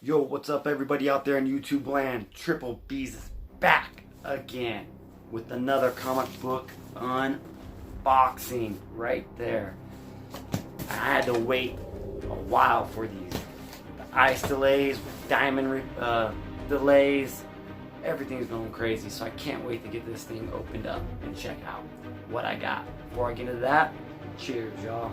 Yo, what's up everybody out there in YouTube land? Triple B's is back again with another comic book unboxing right there. I had to wait a while for these. The ice delays, diamond delays, everything's going crazy, so I can't wait to get this thing opened up and check out what I got. Before I get into that, cheers y'all.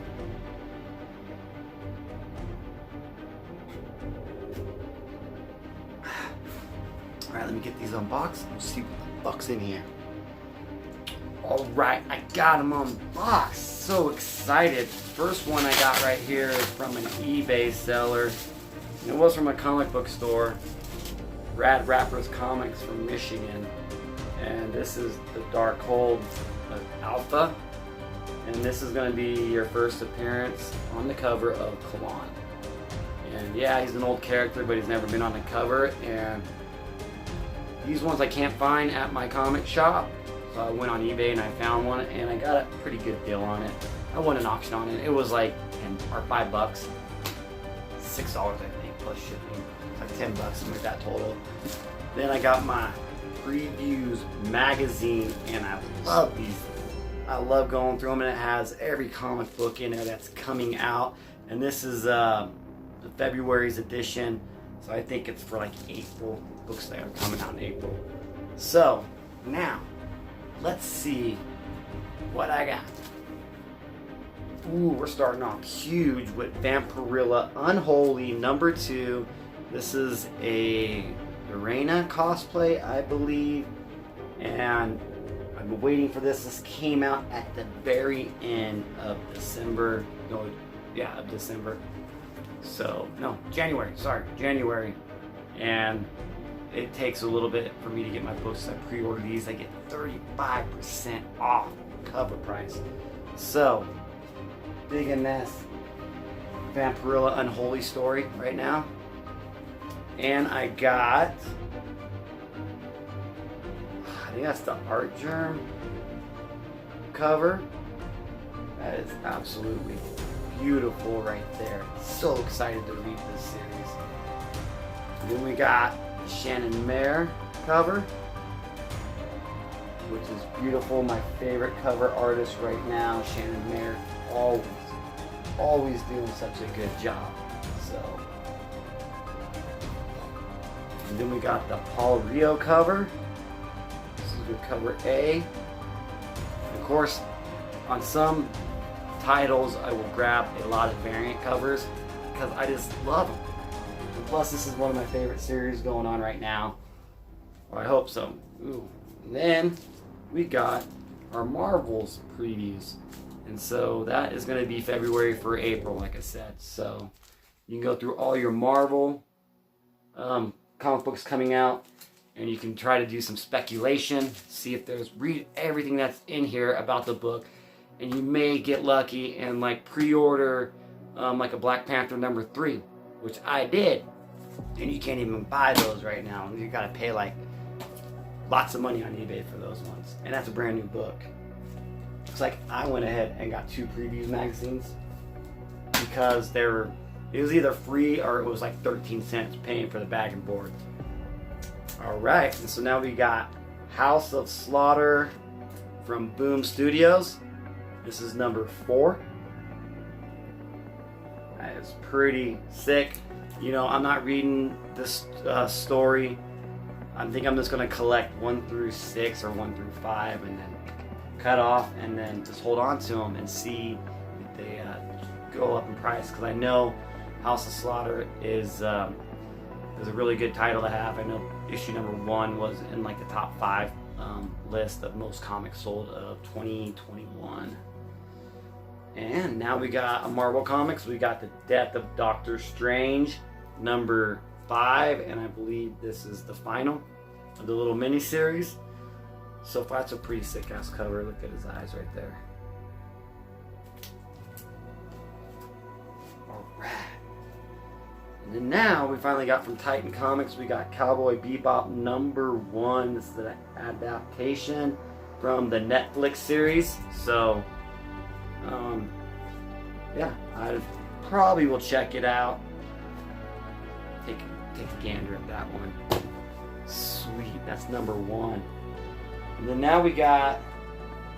Alright, let me get these unboxed and we'll see what the fuck's in here. Alright, I got them unboxed. So excited. First one I got right here is from an eBay seller. And it was from a comic book store. Rad Rappers Comics from Michigan. And this is the Darkhold Alpha. And this is going to be your first appearance on the cover of Kalon. And yeah, he's an old character, but he's never been on the cover. And these ones I can't find at my comic shop, so I went on eBay and I found one, and I got a pretty good deal on it. I won an auction on it. It was like $5, $6 I think plus shipping. It's like $10, something like that total. Then I got my previews magazine, and I love these. I love going through them, and it has every comic book in there that's coming out. And this is the February's edition. So I think it's for like April, books that are coming out in April. So now, let's see what I got. Ooh, we're starting off huge with Vampirilla Unholy #2. This is a Irena cosplay, I believe. And I've been waiting for this. This came out at the very end of December. No, yeah, of December. So, no, January, and it takes a little bit for me to get my books. I pre-order these, I get 35% off cover price. So, digging this Vampirilla Unholy story right now. And I got, I think that's the Art Germ cover. That is absolutely beautiful right there. So excited to read this series. And then we got Shannon Mayer cover, which is beautiful. My favorite cover artist right now, Shannon Mayer, always doing such a good job. So, and then we got the Paul Rio cover. This is your cover A. Of course, on some titles I will grab a lot of variant covers because I just love them. And plus, this is one of my favorite series going on right now, or I hope so. Ooh. And then we got our Marvels previews, and so that is going to be February for April, like I said. So you can go through all your Marvel comic books coming out, and you can try to do some speculation, see if read everything that's in here about the book. And you may get lucky and like pre-order like a Black Panther #3, which I did. And you can't even buy those right now. You gotta pay like lots of money on eBay for those ones. And that's a brand new book. It's like I went ahead and got 2 previews magazines because it was either free or it was like 13 cents paying for the bag and board. Alright, and so now we got House of Slaughter from Boom Studios. This is #4. That is pretty sick. You know, I'm not reading this story. I think I'm just going to collect 1 through 6 or 1 through 5 and then cut off and then just hold on to them and see if they go up in price. Because I know House of Slaughter is a really good title to have. I know issue #1 was in like the top 5 list of most comics sold of 2021. And now we got a Marvel Comics. We got the Death of Doctor Strange #5, and I believe this is the final of the little mini series. So far, it's a pretty sick ass cover. Look at his eyes right there. Alright. And then now we finally got from Titan Comics, we got Cowboy Bebop #1. This is an adaptation from the Netflix series. So yeah, I probably will check it out. take a gander at that one. Sweet, that's number 1. And then now we got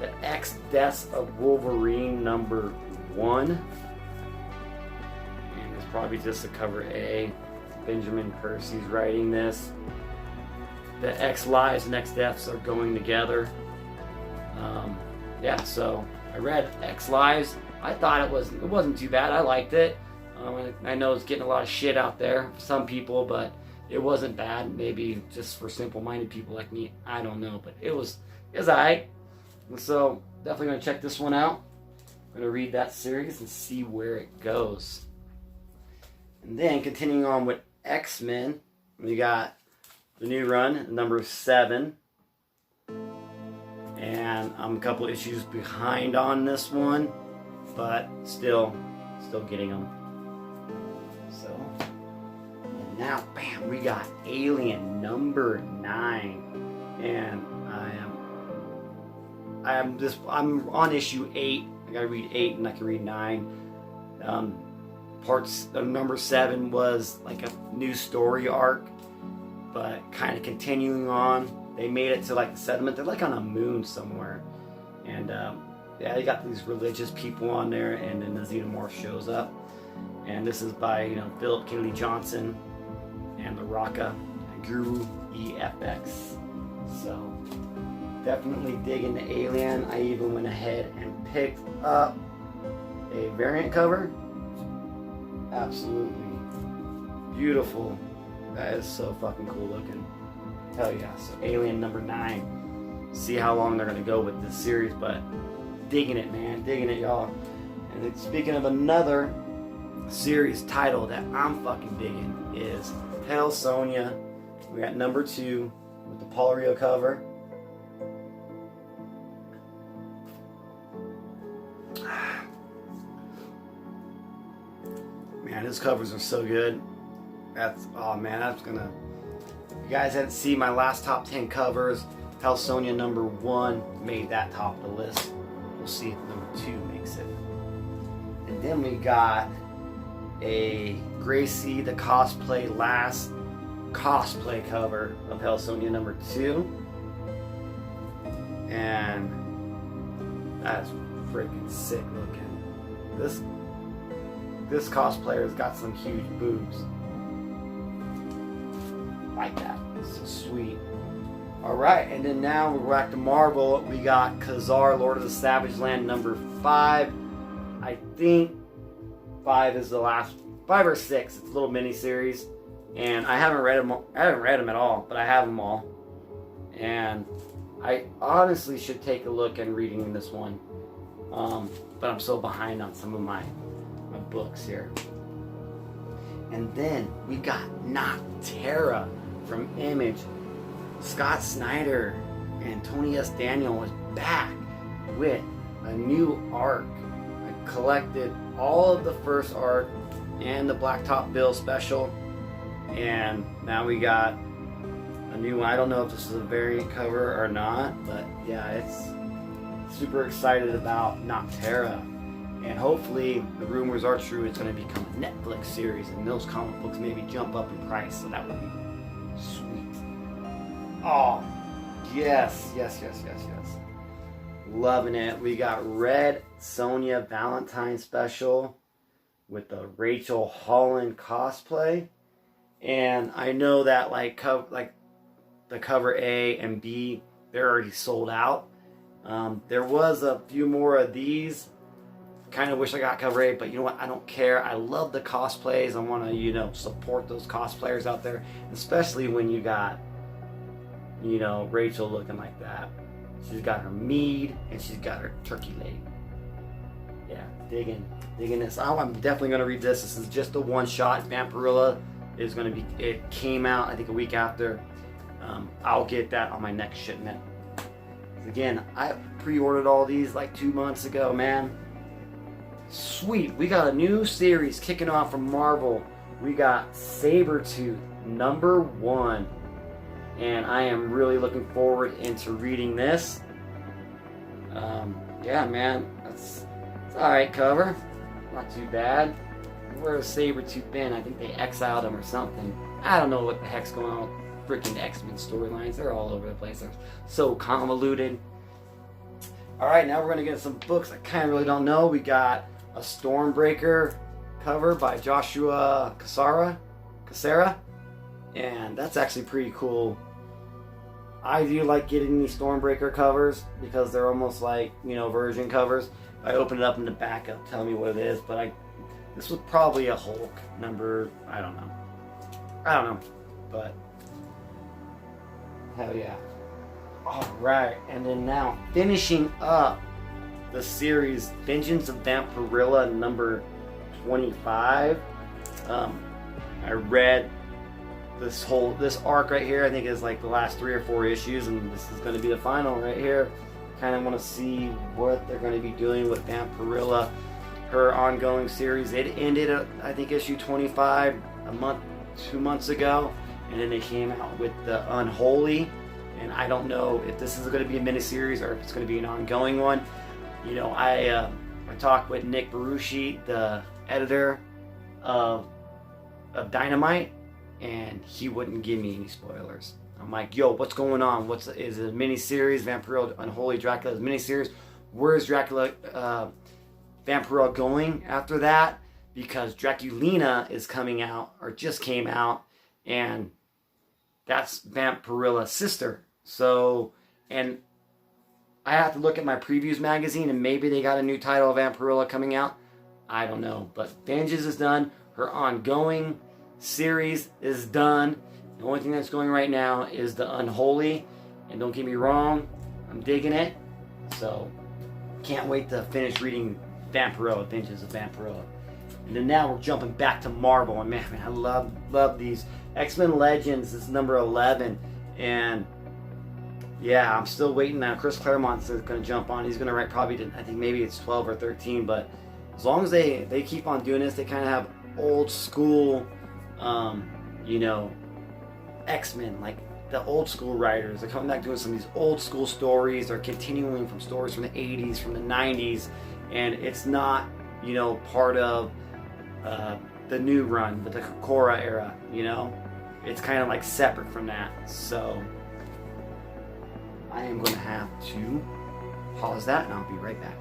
the X Deaths of Wolverine number 1. And it's probably just a cover A. Benjamin Percy's writing this. The X Lives and X Deaths are going together. Yeah, so I read X Lives. I thought it wasn't too bad. I liked it. I know it's getting a lot of shit out there for some people, but it wasn't bad. Maybe just for simple-minded people like me. I don't know, but it was alright. So definitely gonna check this one out. I'm gonna read that series and see where it goes. And then continuing on with X-Men, we got the new run, number 7. And I'm a couple issues behind on this one, but still getting them. So, and now, bam, we got Alien number 9, and I'm on issue 8. I gotta read 8, and I can read 9. Parts of number 7 was like a new story arc, but kind of continuing on. They made it to like the settlement. They're like on a moon somewhere, and yeah, they got these religious people on there, and then the Xenomorph shows up. And this is by Philip Kennedy Johnson and the Rocca Guru EFX. So definitely digging the Alien. I even went ahead and picked up a variant cover. Absolutely beautiful. That is so fucking cool looking. Hell yeah. So Alien number 9. See how long they're gonna go with this series, but digging it, man. Digging it, y'all. And then speaking of another series title that I'm fucking digging is Hell Sonia. We got number 2 with the Paul Rio cover. Man, his covers are so good. Oh man, that's gonna. If you guys hadn't seen my last top 10 covers, Hell Sonia number 1 made that top of the list. We'll see if number 2 makes it. And then we got a Gracie the Cosplay last cosplay cover of Hell Sonia number 2. And that's freaking sick looking. This cosplayer's got some huge boobs. Like that. So sweet. Alright, and then now we're back to Marvel. We got Casara, Lord of the Savage Land number 5. I think 5 is the last, 5 or 6. It's a little mini series, and I haven't read them. I haven't read them at all, but I have them all, and I honestly should take a look at reading this one. But I'm so behind on some of my books here. And then we got Noctera from Image. Scott Snyder and Tony S. Daniel is back with a new arc. I collected all of the first arc and the Blacktop Bill special, and now we got a new one. I don't know if this is a variant cover or not, but yeah, it's super excited about Noctera. And hopefully the rumors are true, it's going to become a Netflix series, and those comic books maybe jump up in price, so that would be sweet. Oh, yes. Loving it. We got Red Sonia Valentine special with the Rachel Holland cosplay. And I know that like the cover A and B, they're already sold out. There was a few more of these. Kind of wish I got cover A, but you know what? I don't care. I love the cosplays. I want to, support those cosplayers out there, especially when you got, Rachel looking like that. She's got her mead and she's got her turkey leg. Yeah, digging this. Oh, I'm definitely gonna read this. This is just a one shot. Vampirilla is gonna be. It came out I think a week after. I'll get that on my next shipment. Again, I pre-ordered all these like 2 months ago, man. Sweet, we got a new series kicking off from Marvel. We got Sabretooth number 1, and I am really looking forward into reading this. Yeah, man, it's alright cover, not too bad. Where's Sabretooth been? I think they exiled him or something. I don't know what the heck's going on with freaking X-Men storylines. They're all over the place. They're so convoluted. Alright, now we're going to get some books I kind of really don't know. We got a Stormbreaker cover by Joshua Casara. And that's actually pretty cool. I do like getting these Stormbreaker covers because they're almost like, version covers. I open it up in the back, it'll tell me what it is, but this was probably a Hulk number, I don't know, but hell yeah. Alright, and then now finishing up the series Vengeance of Vampirilla number 25. I read this arc right here. I think is like the last 3 or 4 issues, and this is going to be the final right here. Kind of want to see what they're going to be doing with Vampirilla, her ongoing series. It ended at, I think, issue 25 2 months ago, and then they came out with the Unholy, and I don't know if this is going to be a miniseries or if it's going to be an ongoing one. I talked with Nick Baruchi, the editor of Dynamite, and he wouldn't give me any spoilers. I'm like, yo, what's going on? Is it a miniseries? Vampirilla Unholy Dracula is a miniseries. Where's Dracula Vampirilla going after that? Because Draculina is coming out, or just came out, and that's Vampirilla's sister. So, and I have to look at my previews magazine, and maybe they got a new title of Vampirilla coming out. I don't know. But Vengeance is done. Her ongoing series is done. The only thing that's going right now is the Unholy. And don't get me wrong, I'm digging it. So, can't wait to finish reading Vampirilla, Vengeance of Vampirilla. And then now we're jumping back to Marvel. And man, I love these. X-Men Legends is number 11. And yeah, I'm still waiting now. Chris Claremont's going to jump on. He's going to write probably, I think maybe it's 12 or 13. But as long as they keep on doing this, they kind of have old school, X-Men, like the old school writers. They're coming back doing some of these old school stories. They're continuing from stories from the 80s, from the 90s. And it's not, part of the new run, but the Casara era, It's kind of like separate from that. So I am going to have to pause that, and I'll be right back.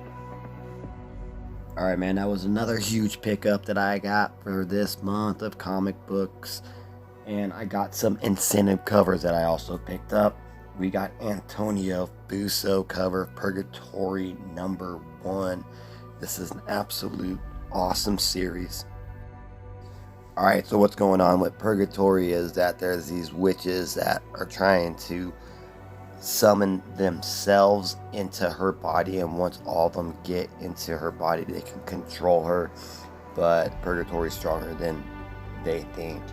Alright, man, that was another huge pickup that I got for this month of comic books. And I got some incentive covers that I also picked up. We got Antonio Busso cover, Purgatory number 1. This is an absolute awesome series. Alright, so what's going on with Purgatory is that there's these witches that are trying to summon themselves into her body, and once all of them get into her body, they can control her. But Purgatory's stronger than they think.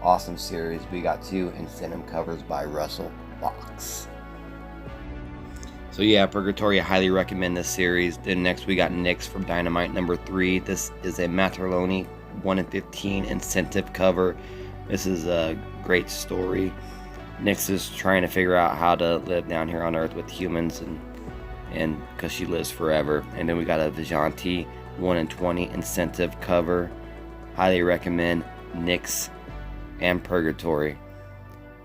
Awesome series. We got 2 incentive covers by Russell Fox. So yeah, Purgatory, I highly recommend this series. Then next we got Nyx from Dynamite number 3. This is a Materloni 1 in 15 incentive cover. This is a great story. Nyx is trying to figure out how to live down here on Earth with humans, and because she lives forever. And then we got a Vigilanti 1 in 20 incentive cover. Highly recommend Nyx and Purgatory.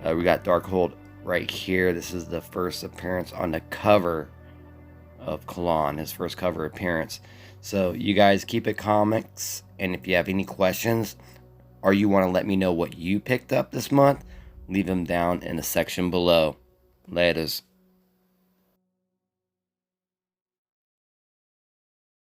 We got Darkhold right here. This is the first appearance on the cover of Kalon, his first cover appearance. So you guys keep it comics, and if you have any questions or you want to let me know what you picked up this month, leave them down in the section below. Laters.